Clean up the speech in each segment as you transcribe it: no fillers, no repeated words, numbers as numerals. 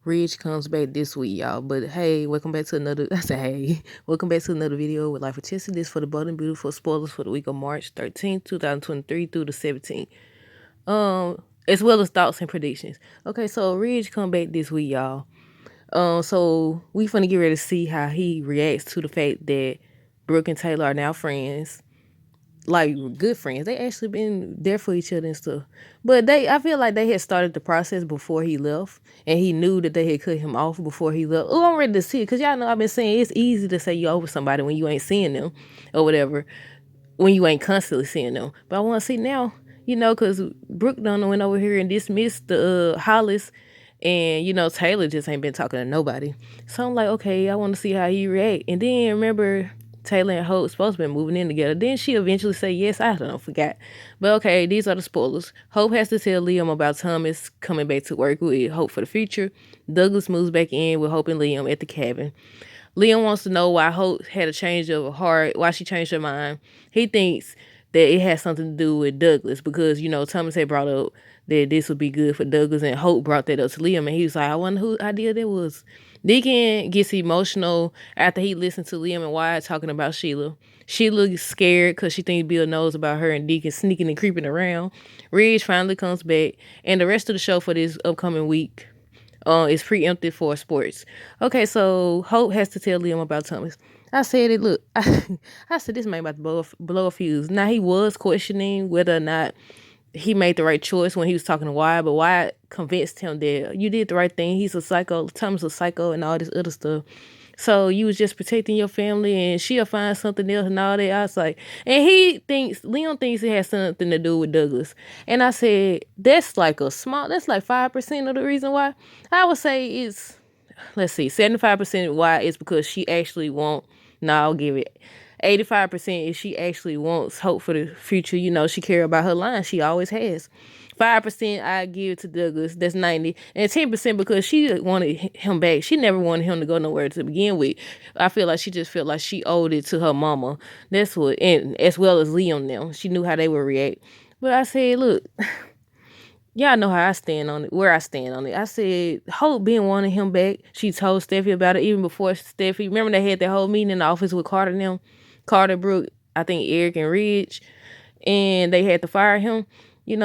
Ridge comes back this week, y'all. But hey, welcome back to another. I said, hey, welcome back to another video with Life with Chelsea. This for the Bold and Beautiful spoilers for the week of March 13th, 2023 through the 17th. As well as thoughts and predictions. Okay, so Ridge come back this week, y'all. So we finna get ready to see how he reacts to the fact that Brooke and Taylor are now friends. Like good friends. They actually been there for each other and stuff. But I feel like they had started the process before he left, and he knew that they had cut him off before he left. Oh, I'm ready to see it, cause y'all know I've been saying it's easy to say you over somebody when you ain't seeing them, or whatever, when you ain't constantly seeing them. But I want to see now, cause Brooke done went over here and dismissed the Hollis, and Taylor just ain't been talking to nobody. So I'm like, okay, I want to see how he react. And then remember, Taylor and Hope supposed to be moving in together. Then she eventually say yes. I don't know, forgot. But okay, these are the spoilers. Hope has to tell Liam about Thomas coming back to work with Hope for the future. Douglas moves back in with Hope and Liam at the cabin. Liam wants to know why Hope had a change of heart, why she changed her mind. He thinks that it has something to do with Douglas because, Thomas had brought up that this would be good for Douglas, and Hope brought that up to Liam, and he was like, I wonder whose idea that was. Deacon gets emotional after he listens to Liam and Wyatt talking about Sheila. Sheila gets scared because she thinks Bill knows about her and Deacon sneaking and creeping around. Ridge finally comes back, and the rest of the show for this upcoming week is preempted for sports. Okay, so Hope has to tell Liam about Thomas. I said it, look, I said this man about to blow a fuse. Now, he was questioning whether or not he made the right choice when he was talking to Wyatt, but Wyatt convinced him that you did the right thing. He's a psycho, Thomas a psycho, and all this other stuff. So you was just protecting your family, and she'll find something else and all that. I was like, and Leon thinks it has something to do with Douglas. And I said, that's like 5% of the reason why. I would say it's, let's see, 75% why it's because she actually I'll give it 85% is she actually wants Hope for the future. She care about her line. She always has. 5% I give to Douglas. That's 90. And 10% because she wanted him back. She never wanted him to go nowhere to begin with. I feel like she just felt like she owed it to her mama. That's what, and as well as Liam now. She knew how they would react. But I said, look, y'all know how I stand on it, where I stand on it. I said, Hope been wanting him back. She told Steffi about it even before Steffi. Remember they had that whole meeting in the office with Carter and them? Carter, Brooke, I think Eric and Ridge. And they had to fire him.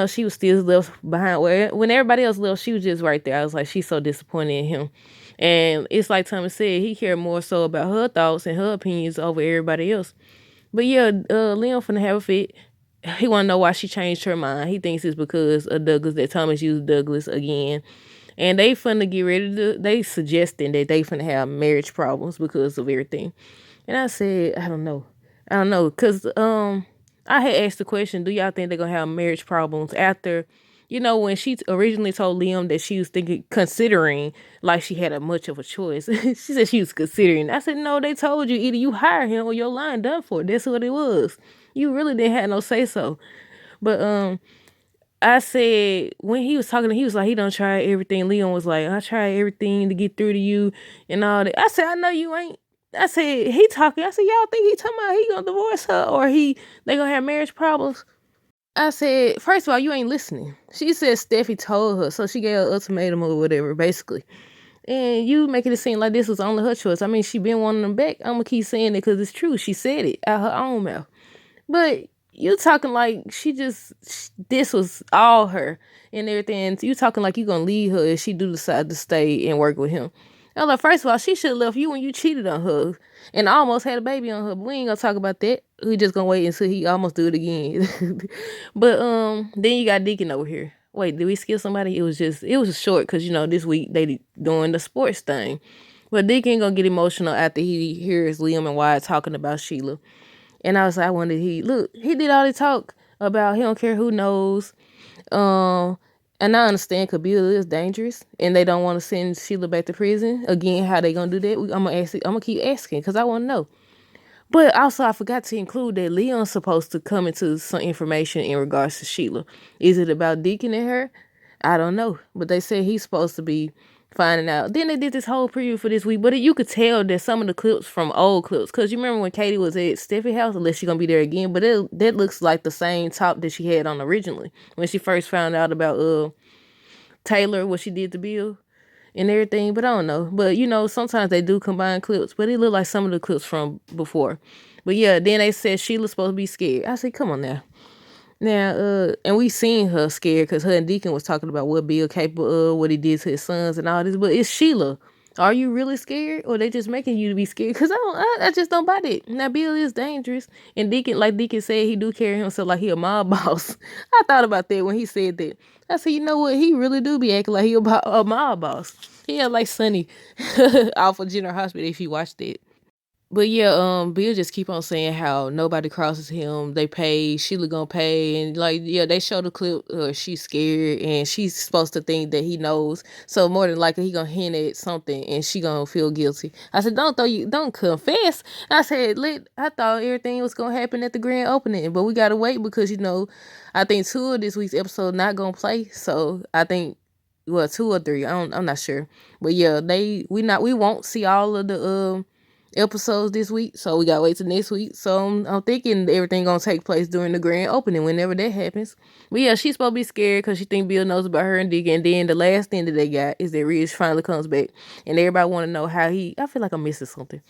She was still left behind. When everybody else left, she was just right there. I was like, she's so disappointed in him. And it's like Thomas said, he cared more so about her thoughts and her opinions over everybody else. But yeah, Leon finna have a fit. He want to know why she changed her mind. He thinks it's because of Douglas, that Thomas used Douglas again. And they finna get ready to, they suggesting that they finna have marriage problems because of everything. And I said, I don't know. Because I had asked the question, do y'all think they're going to have marriage problems after, when she originally told Liam that she was considering, like she had a much of a choice. She said she was considering. I said, no, they told you either you hire him or your line done for. That's what it was. You really didn't have no say so. But I said when he was talking, he was like, he done tried everything. Leon was like, I tried everything to get through to you and all that. I said, I know you ain't. I said, he talking. I said, y'all think he talking about he gonna divorce her or they gonna have marriage problems? I said, first of all, you ain't listening. She said Steffi told her, so she gave her an ultimatum or whatever, basically. And you making it seem like this was only her choice. I mean, she been wanting them back. I'm gonna keep saying it because it's true. She said it out her own mouth. But you talking like this was all her and everything. You talking like you gonna leave her if she do decide to stay and work with him. I was like, first of all, she should have left you when you cheated on her and almost had a baby on her. But we ain't gonna talk about that. We just gonna wait until he almost do it again. But then you got Deacon over here. Wait, did we skip somebody? It was short because this week they doing the sports thing. But Deacon gonna get emotional after he hears Liam and Wyatt talking about Sheila. And I was like, I wondered, he did all the talk about he don't care who knows. And I understand Bill is dangerous and they don't want to send Sheila back to prison. Again, how they gonna do that? I'm gonna keep asking because I want to know. But also, I forgot to include that Leon's supposed to come into some information in regards to Sheila. Is it about Deacon and her? I don't know. But they said he's supposed to be finding out. Then they did this whole preview for this week, but you could tell that some of the clips from old clips, because you remember when Katie was at Steffi's house, unless she's gonna be there again, but that looks like the same top that she had on originally when she first found out about Taylor, what she did to Bill. and everything, but I don't know. But sometimes they do combine clips, but it looked like some of the clips from before. But yeah, then they said Sheila's supposed to be scared. I said, come on now. Now, and we seen her scared because her and Deacon was talking about what Bill capable of, what he did to his sons and all this. But it's Sheila. Are you really scared, or they just making you to be scared? Because I just don't buy that. Now Bill is dangerous, and Deacon, like Deacon said, he do carry himself like he a mob boss. I thought about that when he said that. I said, you know what? He really do be acting like he a mob boss. Yeah, like Sonny off of General Hospital. If you watched it. But yeah, Bill just keep on saying how nobody crosses him. They pay, Sheila gonna pay, and like yeah, they show the clip. She's scared, and she's supposed to think that he knows. So more than likely, he gonna hint at something, and she gonna feel guilty. I said, don't confess. I said, I thought everything was gonna happen at the grand opening, but we gotta wait because I think 2 of this week's episode not gonna play. So I think. Well, 2 or 3, I'm not sure, but yeah, we won't see all of the episodes this week, so we gotta wait till next week. So I'm thinking everything gonna take place during the grand opening whenever that happens. But yeah, she's supposed to be scared because she think Bill knows about her and Dick. And then the last thing that they got is that Ridge finally comes back, and everybody want to know how I feel like I'm missing something.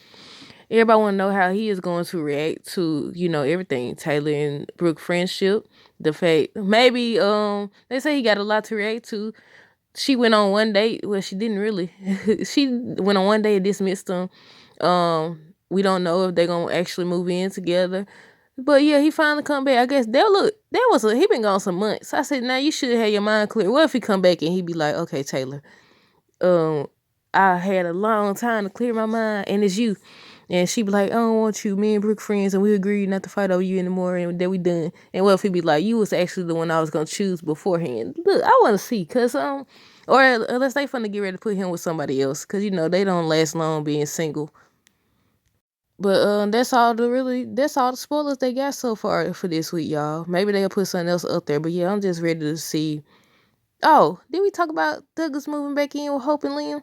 Everybody want to know how he is going to react to everything, Taylor and Brooke friendship, the fact maybe they say he got a lot to react to. She went on one date. Well, she didn't really. She went on one date and dismissed him. We don't know if they're gonna actually move in together. But yeah, he finally come back. I guess he been gone some months. I said, now you should have your mind clear. What if he come back and he be like, okay, Taylor, I had a long time to clear my mind, and it's you. And she be like, I don't want you. Me and Brooke friends, and we agreed not to fight over you anymore, and that we done. And what if he be like, you was actually the one I was gonna choose beforehand? Look, I want to see, cause or unless they finna get ready to put him with somebody else, cause they don't last long being single. But that's all the spoilers they got so far for this week, y'all. Maybe they'll put something else up there. But yeah, I'm just ready to see. Oh, did we talk about Douglas moving back in with Hope and Liam?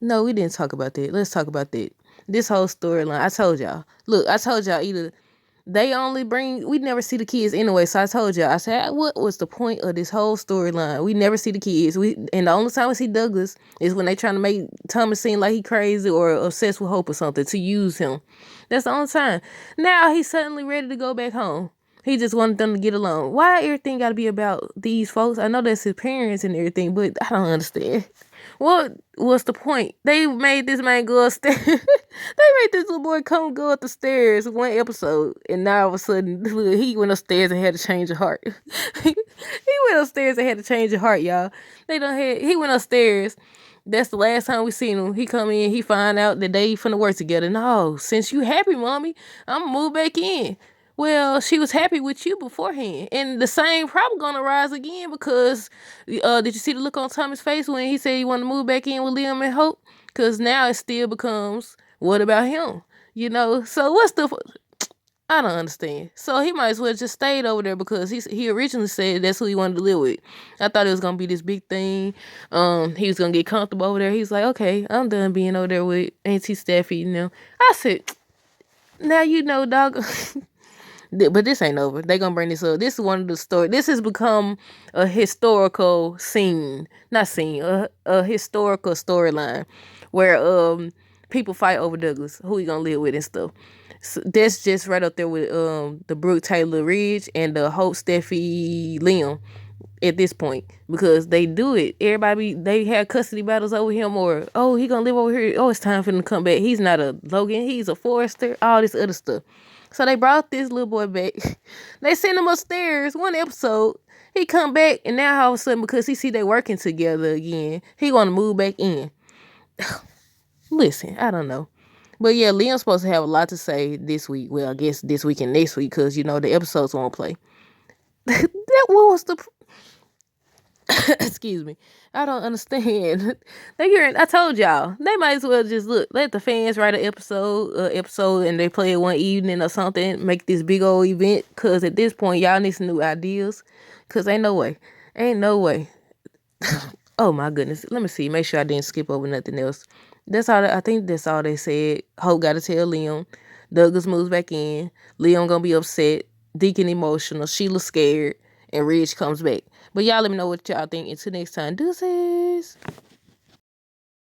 No, we didn't talk about that. Let's talk about that. This whole storyline. I told y'all. Look, I told y'all either we never see the kids anyway. So I told y'all, I said, what was the point of this whole storyline? We never see the kids. And the only time we see Douglas is when they trying to make Thomas seem like he crazy or obsessed with Hope or something to use him. That's the only time. Now he's suddenly ready to go back home. He just wanted them to get along. Why everything got to be about these folks? I know that's his parents and everything, but I don't understand. What was the point? They made this man go upstairs. They made this little boy go up the stairs one episode, and now all of a sudden he went upstairs and had to change of heart. He went upstairs and had to change of heart, y'all. He went upstairs. That's the last time we seen him. He come in, he find out that they finna work together. No, since you happy, mommy, I'm gonna move back in. Well, she was happy with you beforehand, and the same problem gonna rise again because did you see the look on Tommy's face when he said he wanted to move back in with Liam and Hope? Because now it still becomes, what about him? So what's I don't understand. So he might as well just stayed over there because he originally said that's who he wanted to live with. I thought it was gonna be this big thing. He was gonna get comfortable over there. He's like, okay, I'm done being over there with Auntie Steffi. I said, now dog. But this ain't over. They gonna bring this up. This is one of the story. This has become a historical scene, not scene, a historical storyline where people fight over Douglas, who he gonna live with and stuff. So that's just right up there with the Brooke Taylor Ridge and the Hope Steffi Liam at this point, because they do it. They have custody battles over him, or he gonna live over here. Oh, it's time for him to come back. He's not a Logan. He's a Forrester. All this other stuff. So they brought this little boy back. They sent him upstairs one episode. He come back, and now all of a sudden, because he see they working together again, he want to move back in. Listen, I don't know. But yeah, Liam's supposed to have a lot to say this week. Well, I guess this week and next week, because, the episodes won't play. What was the... Excuse me. I don't understand. I told y'all, they might as well just let the fans write an episode and they play it one evening or something, make this big old event, because at this point, y'all need some new ideas, because ain't no way. Oh my goodness. Let me see. Make sure I didn't skip over nothing else. I think that's all they said. Hope got to tell Liam. Douglas moves back in. Liam gonna be upset. Deacon emotional. Sheila scared. And Ridge comes back. But y'all let me know what y'all think. Until next time, deuces.